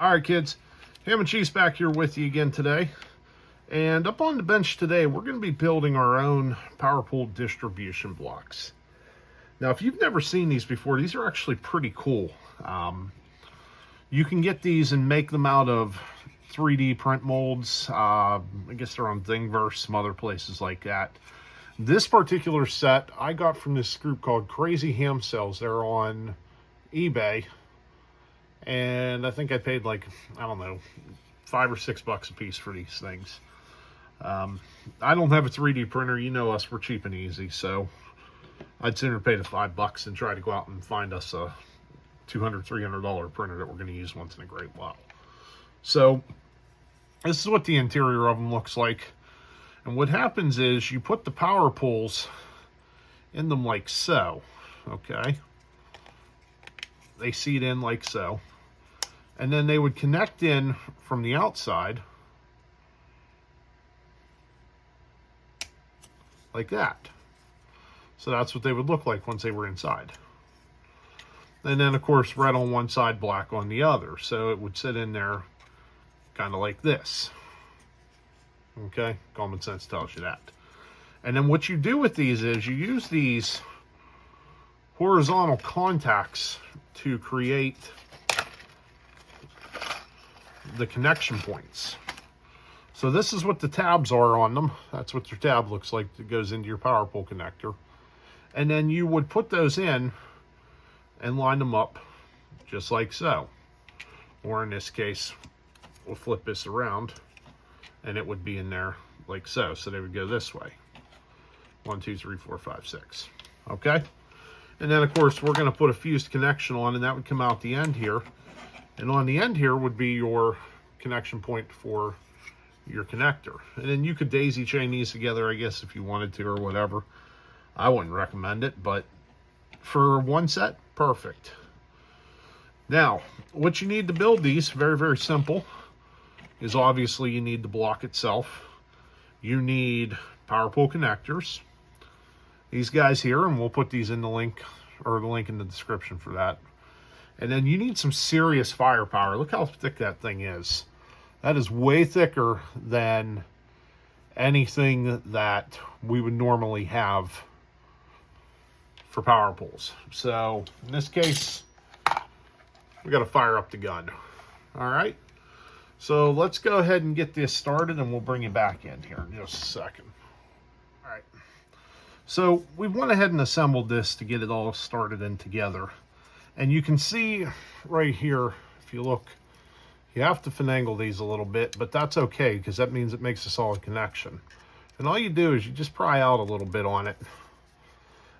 All right, kids, Ham and Cheese back here with you again today. And up on the bench today, we're going to be building our own powerpole distribution blocks. Now, if you've never seen these before, these are actually pretty cool. You can get these and make them out of 3D print molds. I guess they're on Thingiverse, some other places like that. This particular set I got from this group called Crazy Ham Sales. They're on eBay. And I think I paid like, I don't know, $5 or $6 a piece for these things. I don't have a 3D printer. You know us, we're cheap and easy. So I'd sooner pay the $5 than try to go out and find us a $200, $300 printer that we're going to use once in a great while. So this is what the interior of them looks like. And what happens is you put the power poles in them like so, okay? They seat in like so. And then they would connect in from the outside like that. So that's what they would look like once they were inside. And then, of course, red on one side, black on the other. So it would sit in there kind of like this. Okay, common sense tells you that. And then what you do with these is you use these horizontal contacts to create the connection points. So this is what the tabs are on them. That's what your tab looks like that goes into your power pole connector. And then you would put those in and line them up just like so. Or in this case, we'll flip this around and it would be in there like so. So they would go this way. 1, 2, 3, 4, 5, 6. Okay? And then, of course, we're going to put a fused connection on, and that would come out the end here. And on the end here would be your connection point for your connector. And then you could daisy chain these together, I guess, if you wanted to or whatever. I wouldn't recommend it, but for one set, perfect. Now, what you need to build these, very, very simple, is obviously you need the block itself. You need power pole connectors. These guys here, and we'll put these in the link, or the link in the description for that. And then you need some serious firepower. Look how thick that thing is. That is way thicker than anything that we would normally have for power poles. So in this case, we got to fire up the gun. All right. So let's go ahead and get this started, and we'll bring you back in here in just a second. All right. So we went ahead and assembled this to get it all started in together. And you can see right here, if you look, you have to finagle these a little bit, but that's okay because that means it makes a solid connection. And all you do is you just pry out a little bit on it,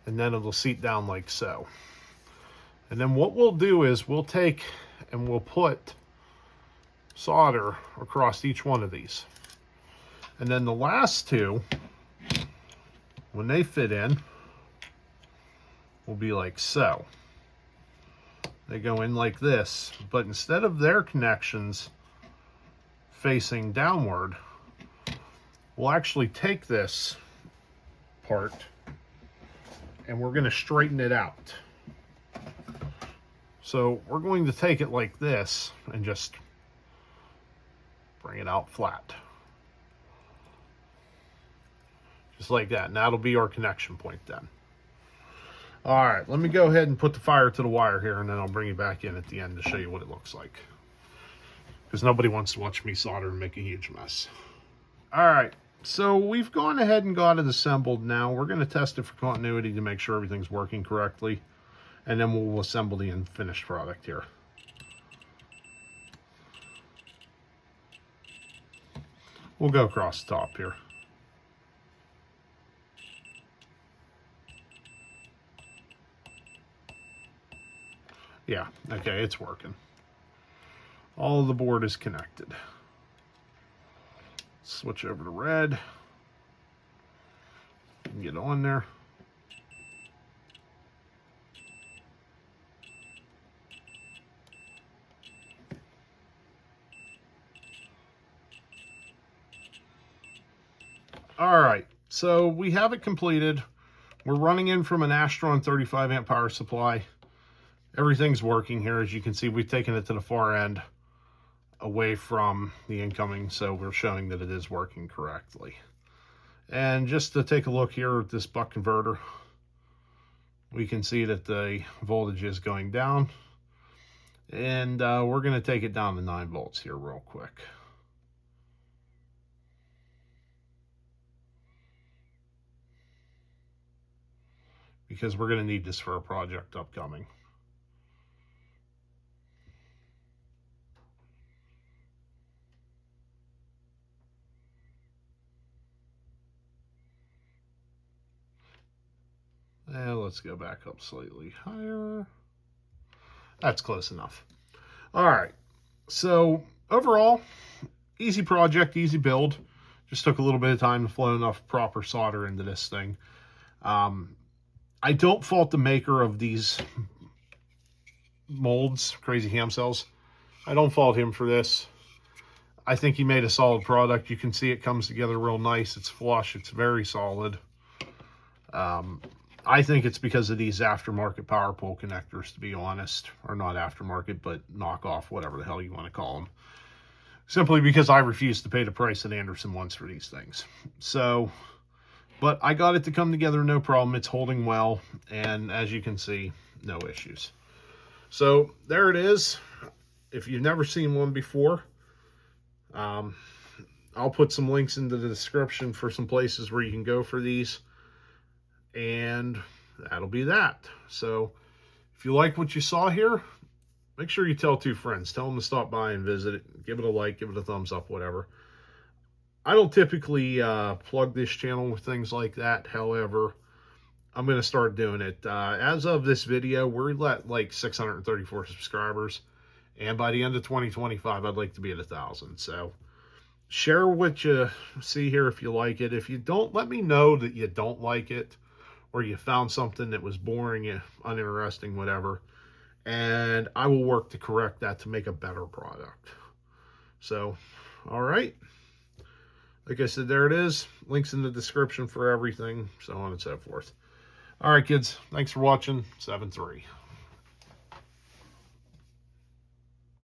and then it'll seat down like so. And then what we'll do is we'll take and we'll put solder across each one of these. And then the last two, when they fit in, will be like so. They go in like this, but instead of their connections facing downward, we'll actually take this part and we're going to straighten it out. So we're going to take it like this and just bring it out flat. Just like that. And that'll be our connection point then. All right, let me go ahead and put the fire to the wire here, and then I'll bring you back in at the end to show you what it looks like. Because nobody wants to watch me solder and make a huge mess. All right, so we've gone ahead and got it assembled now. We're going to test it for continuity to make sure everything's working correctly. And then we'll assemble the finished product here. We'll go across the top here. Yeah, okay, it's working. All of the board is connected. Switch over to red. Get on there. All right, so we have it completed. We're running in from an Astron 35 amp power supply. Everything's working here. As you can see, we've taken it to the far end away from the incoming, so we're showing that it is working correctly. And just to take a look here at this buck converter, we can see that the voltage is going down, and we're going to take it down to 9 volts here real quick. Because we're going to need this for a project upcoming. And let's go back up slightly higher. That's close enough. All right. So overall, easy project, easy build. Just took a little bit of time to flow enough proper solder into this thing. I don't fault the maker of these molds, Crazy Ham Cells. I don't fault him for this. I think he made a solid product. You can see it comes together real nice. It's flush. It's very solid. I think it's because of these aftermarket power pole connectors, to be honest. Or not aftermarket, but knockoff, whatever the hell you want to call them. Simply because I refuse to pay the price that Anderson wants for these things. So, but I got it to come together, no problem. It's holding well, and as you can see, no issues. So there it is. If you've never seen one before, I'll put some links into the description for some places where you can go for these, and that'll be that. So if you like what you saw here, make sure you tell 2 friends. Tell them to stop by and visit it. Give it a like, give it a thumbs up, whatever. I don't typically plug this channel with things like that. However, I'm going to start doing it. As of this video, we're at like 634 subscribers. And by the end of 2025, I'd like to be at 1,000. So share what you see here if you like it. If you don't, let me know that you don't like it, or you found something that was boring, uninteresting, whatever. And I will work to correct that to make a better product. So, all right. Like I said, there it is. Links in the description for everything, so on and so forth. All right, kids. Thanks for watching. 7-3.